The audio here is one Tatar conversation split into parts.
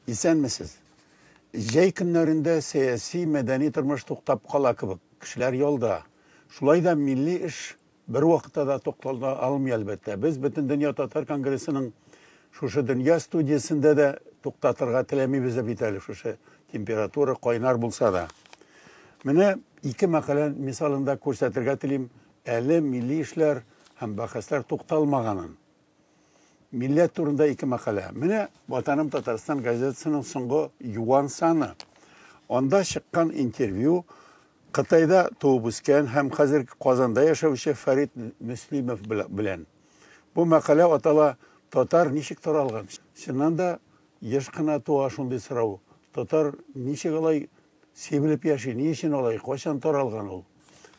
İsenmisiz? Jey günlerinde siyasi medeni tırmış toktap kala kıbık. Kişiler yolda. Şulay da milli iş bir vakitte da toktalda almıyor elbette. Biz bütün Dünya Tatar Kongresi'nin şu dünya stüdyasında da toktatırga tilemi bize biteli. Şu temperatürü kaynar bulsa da. Mene iki makale misalında ko'rsatirga tilim, eli milli işler hem bahaslar toktalmaganın. Millet turunda iki makale. Mene Vatanım Tataristan gazetesinin songu Yuvan Sanı. Onda çıkan intervyu Kıtayda doğup üsken hem hazır Kazan'da yaşavuşu Ferit Müslimov bilen. Bu makale otala Tatar nişik taralgan. Şundan da yaşkına tuğa şunday sıravu. Tatar nişik olay sevilip yaşı, niçin olay, koşan taralgan ol.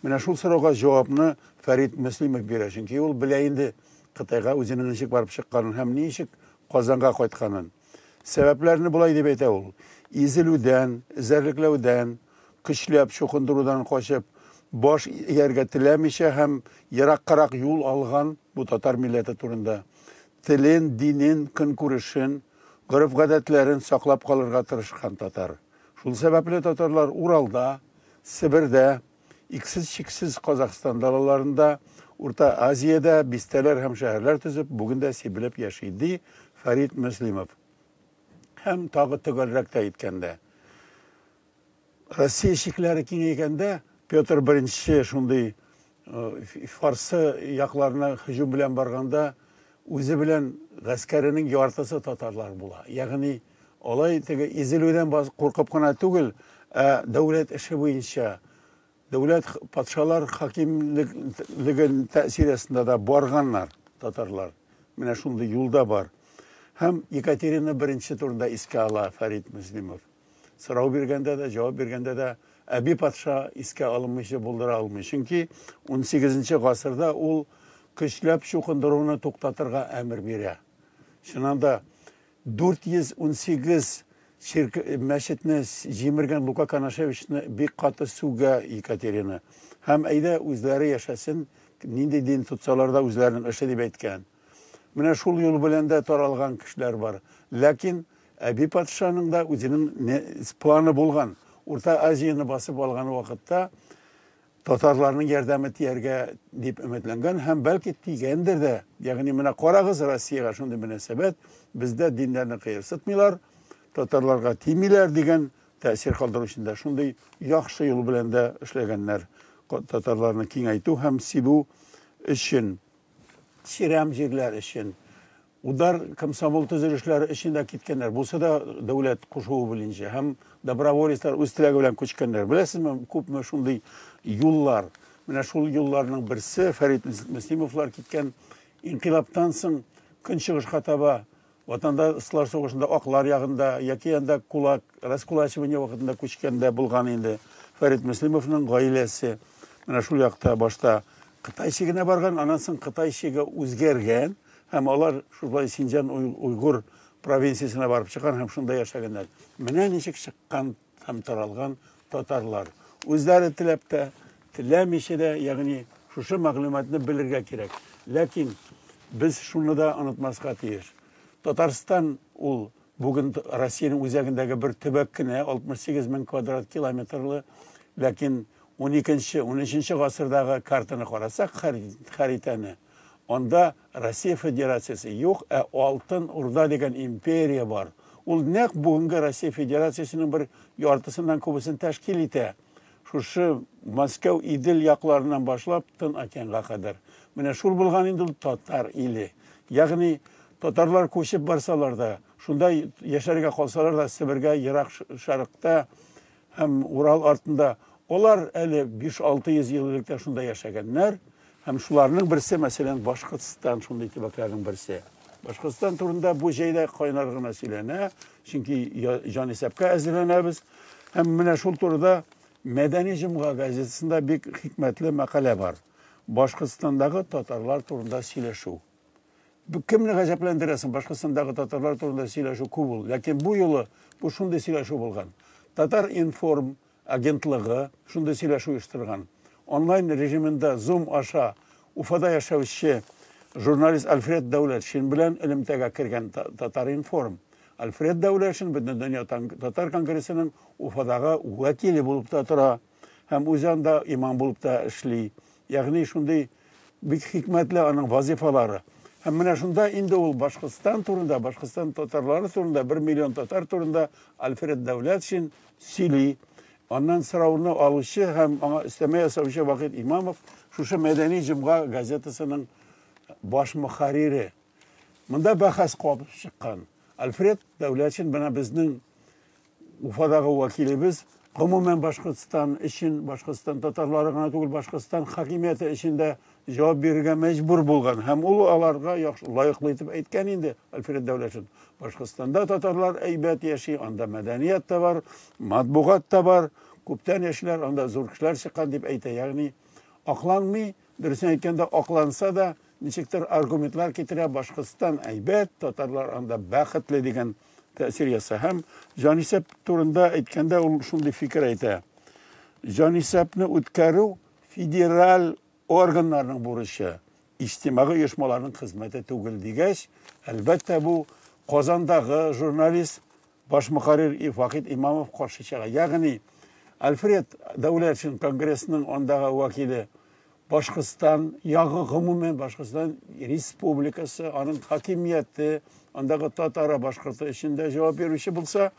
Mene şul sırauga cevabını Ferit Müslimov bire. Çünkü ol bileyindi Kıtayga özünün nişik barıp çıkkanın hem nişik Kazan'a koytkanın. Sebeplerini bulay deb ete ol. İzilüden, izerliklewden, kışlayıp, şokundurudan koşup, boş yerge tilemişe hem yirak karak yol algan bu Tatar milleti turunda. Tilin, dinin, kın kuruşun, gırıf gadetlerin saklap kalırga tırışkan Tatar. Şul sebeple Tatarlar Ural'da, Sibir'de, iksiz şiksiz Kazakistan dalalarında, Orta Asya'da bisteler hem şehirler tüzüp, bugün de sebilip yaşaydı Ferit Müslimov. Hem tağı tıgılrak da etkende. Rossiya şikleri kengegende Pyotr I şunday Farsı yaklarına hücum bilen barganda özü bilen askerinin yartısı Tatarlar bula. Yani olay tege izilüden korkup kana tugul devlet işi boyunca devlet patşalar hakimligin tesirasında da barganlar Tatarlar. Mine şunday yolda var. Hem Yekaterina I turunda iske ala Ferit Müslimov. Sırav birgende de, cevap birgende de Əbi Patşa iske alınmışı, buldura almış. Çünkü 18. asırda ol kışlap şokundurunu toktatırga emir bire. Şundan da 418 meşitini jimirgen Luka Kanaşeviç'ini bir katı suga Yekaterina. Hem eyde özleri yaşasın, nindi din tutsalar da özlerinin ışı dib etken. Mine şul yolu bilende taralgan kişiler var. Lakin Əbi Patşa'nın da özünün planı bulgan. Orta Asya'nı basıp alğanı vakitte Tatarlarının yardımı tiyerge deyip ümitlengen. Hem belki tigendir de. Yani mine Qorağız Rossiyaga şunday münasebet. Bizde dinlerini kıyırsıtmıyorlar. Tatarlarga tiymiler degen tesir kaldırışında. Şunday yaxşı yolu bilende işlegenler. Tatarlarını kengaytu hem sibu için, şiramcirler için. Udar komsomol tüzülüşleri içinde gitkenler. Bulsa da devlet kuşuğu bilince. Hem доброволецler üstilegi bilen küçkenler. Bilesiniz mi? Köpme şunday yollar. Mine şul yollarının birisi Ferit Müslimovlar gitken inkılaptan soň Künçıgış Hataba vatanda ıslar soğuşunda oklar yağında, yaki yanda kulak, raskulaçıvınya vakitinde küçkende bulgan indi. Ferit Müslimov'un gailesi. Mine şul yakta başta Kıtay şegine bargan, anasın Kıtay şege özgergen. Hem onlar şurada Sincan Uygur provinsiyasına varıp çıkan hem şunda yaşaganlar. Mene nişik çıkan hem taralgan Tatarlar. Özleri tilepte, tilemişe de yani şu maklumatını bilirge gerek. Lakin biz şunu da unutmazga tiyir. Tataristan ol bugün Rossiyanın özegindeki bir tübekkine 68 bin kvadrat kilometrli. Lakin 12. 13. asırdagi kartını korasak haritani. Onda Rossiya Federasyası yok, Altın Urda degen imperiya var. Ol nek bugünkü Rossiya Federasyasının bir yartısından kubusunu teşkil ete. Şu Moskva İdil yaklarından başlap tın Akenga kadar. Mine şul bulgan indi Tatar ili. Yani Tatarlar koşup barsalar da, şunda yaşarga kalsalar da Sibir'ge, Irak şarıkta hem Ural artında. Olar eli 5-600 yıllıkta şunda yaşaganlar. Hem şularının birisi mesela Başkırtıstan şunda itibaklarının birisi. Başkırtıstan turunda bu şeyde kaynargı meselene. Çünkü can hesapka ezilene biz. Hem mine şul turda Medeni Cumhuriyet gazetesinde bir hikmetli makale var. Başkırtistan'daki Tatarlar turunda sileşu. Bu kimini gazaplendiresin? Başkırtistan'daki Tatarlar turunda sileşu kubul. Lakin bu yolu bu şunda sileşu bulgan. Tatar Inform agentliği şunda sileşu iştirgan. Online rejiminde Zoom aşağı Ufada yaşavuşu jurnalist Alfred Devlet Şin bilen ilimtega kirgen Tatar Inform. Альфред Дәүләшин бөтен дөнья татар конгрессының Уфадагы вәкиле булып та тора, һәм үзе анда имам булып та эшли. Ягъни шундый бик хикмәтле аның вазифалары. Һәм менә шунда инде ул Башкортстан турында, Башкортстан татарлары турында, 1 миллион татар турында Альфред Дәүләшин сөйли. Аннан сорауны алучы һәм аңа өстәмә ясаучы Вахит Имамов шушы Мәдәни җомга газетасының баш мөхәррире. Монда бәхәс кабып чыккан. Альфред Дәүләшин менә безнең Уфадагы вәкилебез гомумән Башкортстан өчен, Башкортстан татарлары гына түгел, Башкортстан хакимияте өчен дә җавап бирергә мәҗбүр булган. Һәм ул аларга лаеклы итеп әйткән инде Альфред Дәүләшин. Башкортстанда татарлар әйбәт яши, анда мәдәният та бар, матбугат та бар, күптән яшьләр, анда зур кешеләр чыккан дип әйтә. Ягъни акланмый, дөресен әйткәндә акланса да, ничектер аргументлар китерә, Башкортстан әйбәт, татарлар анда бәхетле дигән тәэсир ясый. Һәм җанисәп турында әйткәндә ул шундый фикер әйтә. Җанисәпне үткәрү федераль органнарның бурычы, иҗтимагый оешмаларның хезмәте түгел дигәч, әлбәттә бу Казандагы журналист баш мөхәррир Вахит Имамов каршы чыга. Ягъни Альфред Дәүләшин конгрессның андагы вәкиле Башкортстан ягы гомумән Башкортстан республикасы, аның хакимияте, андагы татар башкорты эчендә җавап бирүче булса,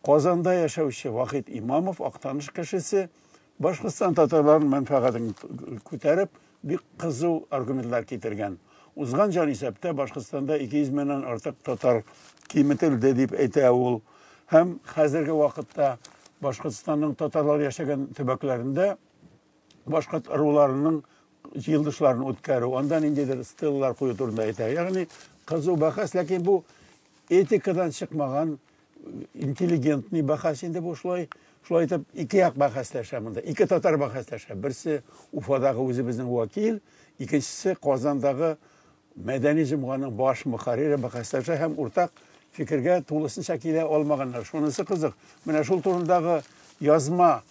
Казанда яшәүче Вахит Имамов, актаныш кешесе, Башкортстан татарларының мәнфәгатен күтәреп, бик кызу аргументлар китергән. Узган җанисәптә Башкортстанда 200 меңнән артык татар киметелде дип әйтә ул. Һәм хәзерге вакытта Башкортстанның татарлар яшәгән төбәкләрендә башкорт ыруларының җыелышларын үткәрү, анда ниндидер стеллар кую турында әйтә. Ягъни кызу бәхәс, ләкин бу этикадан чыкмаган интеллигентный бәхәс инде бу шулай итеп ике як бәхәсләшә монда. Ике татар бәхәсләшә. Берсе Уфадагы үзебезнең вәкил, икенчесе Казандагы Мәдәни җомганың баш мөхәррире бәхәсләшә һәм уртак фикергә тулысынча килә алмаганнар. Шунысы кызык. Менә шул турындагы язма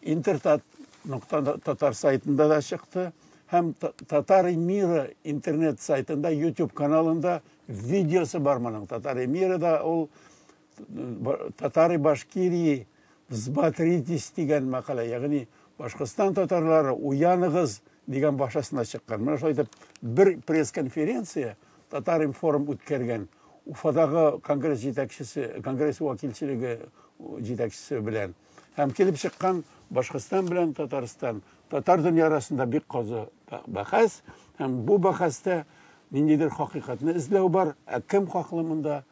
Интертат.татар сайтында да чыкты. Һәм Татар Мира интернет сайтында, YouTube каналында видеосы бар моның. Татар Мирада ул Татар Башкирии взбодритесь дигән мәкалә, ягъни Башкортстан татарлары уяныгыз дигән башасына чыккан. Менә шулай итеп бер пресс-конференция Татар информ үткәргән Уфадагы конгресс җитәкчесе, конгресс вәкилчелеге җитәкчесе белән. Һәм килеп чыккан Башкортстан белән Татарстан, татар дөнья арасында бик кызы бәхәс, һәм бу бәхәстә ниндидер хакыйкатьне эзләү бар. Кем хаклы монда?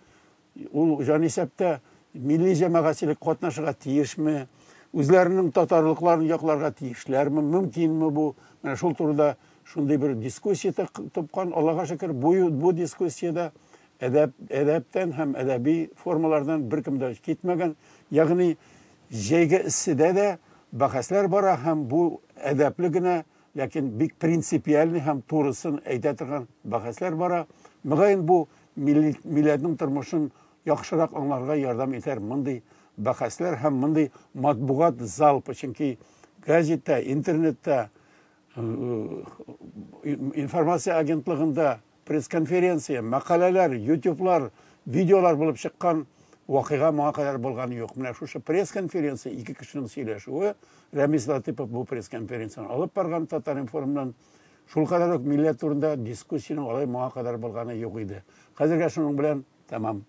Ул җанисәптә милли җәмәгатьчелек катнашырга тиешме? Үзләренең татарлыкларын якларга тиешләрме? Мөмкинме бу? Менә шул турыда шундый бер дискуссия тапкан. Аллага шөкер, бу дискуссиядә әдәптән һәм әдәби формалардан беркем дә китмәгән. Ягъни җәйге эсседә дә бәхәсләр бара һәм бу әдәпле генә, ләкин бик принципиальный һәм турысын әйтә торган бәхәсләр бара. Мөгаен бу милләтнең тормышын яхшырак аңларга ярдәм итәр мондый бәхәсләр һәм мондый матбугат залпы, чөнки газетта, интернетта, информация агентлыгында пресс-конференция, мәкаләләр, YouTube'лар, видеолар булып чыккан вакыйга моңа кадәр булганы юк. Менә шушы пресс-конференция ике кешенең сөйләшүе, Рәмис Латыпов бу пресс-конференцияны алып барган Татар информнан шул кадәр үк милләт турында дискуссияның алай моңа кадәр булганы юк иде. Хәзергә шуның белән тәмам.